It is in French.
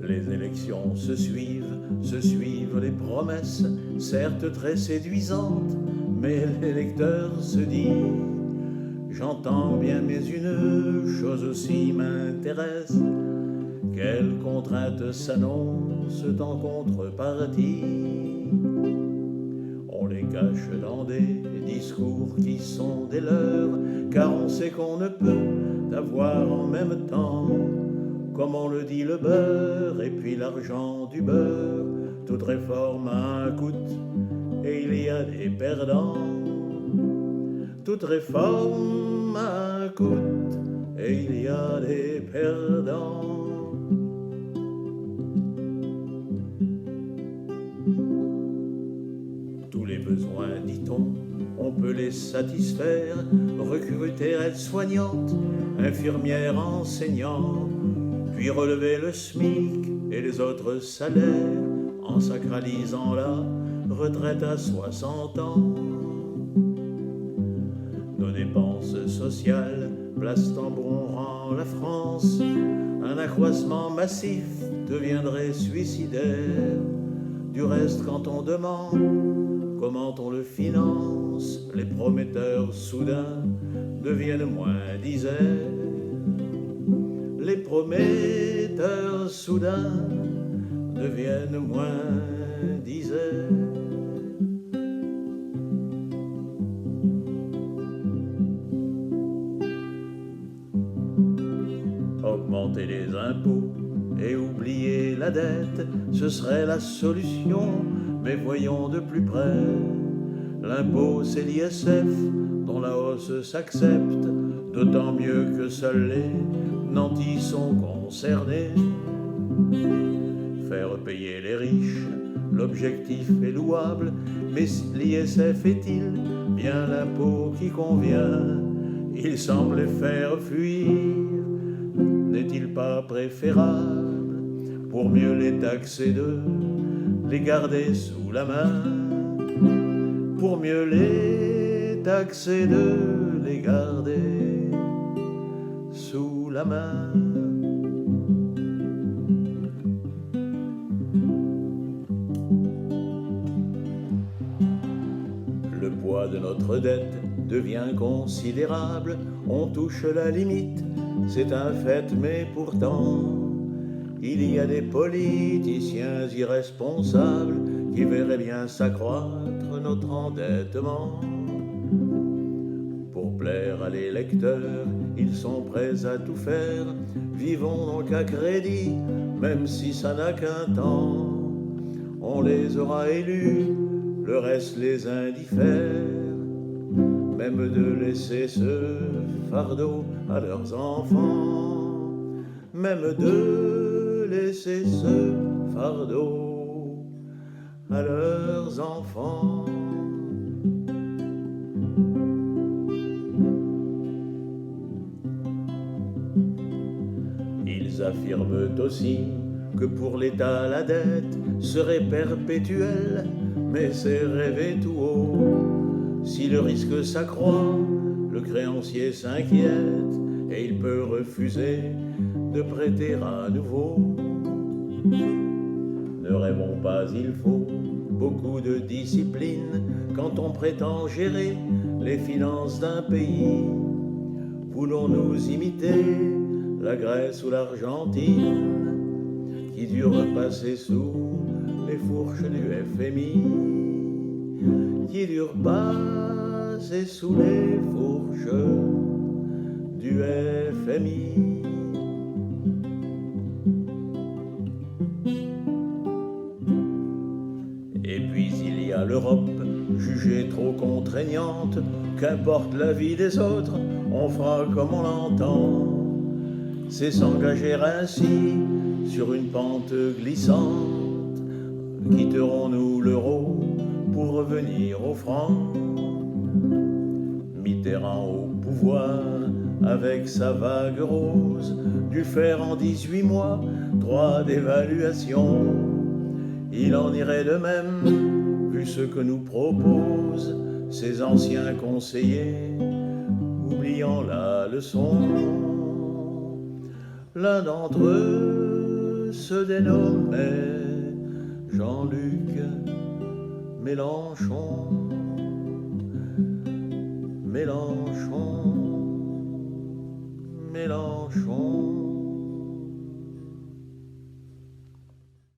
Les élections se suivent les promesses, certes très séduisantes, mais l'électeur se dit: j'entends bien, mais une chose aussi m'intéresse. Quelles contraintes s'annoncent en contrepartie? On les cache dans des discours qui sont des leurs, car on sait qu'on ne peut avoir en même temps, comme on le dit, le beurre et puis l'argent du beurre. Toute réforme a un coût et il y a des perdants. Toute réforme a un coût et il y a des perdants. Tous les besoins, dit-on, on peut les satisfaire. Recruter aide-soignante, infirmière, enseignant, puis relever le SMIC et les autres salaires, en sacralisant la retraite à 60 ans. Nos dépenses sociales placent en bon rang la France. Un accroissement massif deviendrait suicidaire. Du reste, quand on demande comment on le finance, les prometteurs soudain deviennent moins disaient. Les prometteurs soudain deviennent moins disaient. Augmenter les impôts et oublier la dette, ce serait la solution, mais voyons de plus près. L'impôt, c'est l'ISF, dont la hausse s'accepte, d'autant mieux que seuls les nantis sont concernés. Faire payer les riches, l'objectif est louable, mais l'ISF est-il bien l'impôt qui convient? Il semble les faire fuir. N'est-il pas préférable, pour mieux les taxer, de les garder sous la main? Pour mieux les taxer, de les garder sous la main. Le poids de notre dette devient considérable, on touche la limite, c'est un fait, mais pourtant il y a des politiciens irresponsables qui verraient bien s'accroître notre endettement. Pour plaire à l'électeur, ils sont prêts à tout faire. Vivons donc à crédit, même si ça n'a qu'un temps. On les aura élus, le reste les indiffère. Même de laisser ce fardeau à leurs enfants, même de laisser ce fardeau à leurs enfants. Ils affirment aussi que pour l'État la dette serait perpétuelle, mais c'est rêver tout haut. Si le risque s'accroît, le créancier s'inquiète et il peut refuser de prêter à nouveau. Ne rêvons pas, il faut beaucoup de discipline quand on prétend gérer les finances d'un pays. Voulons-nous imiter la Grèce ou l'Argentine, qui durent passer sous les fourches du FMI, qui durent passer sous les fourches du FMI. Et puis il y a l'Europe, jugée trop contraignante. Qu'importe la vie des autres, on fera comme on l'entend. C'est s'engager ainsi sur une pente glissante. Quitterons-nous l'euro pour revenir au franc? Mitterrand au pouvoir, avec sa vague rose, dut faire en 18 mois 3 dévaluations. Il en irait de même, vu ce que nous proposent ces anciens conseillers, oubliant la leçon. L'un d'entre eux se dénommait Jean-Luc Mélenchon. Mélenchon, Mélenchon.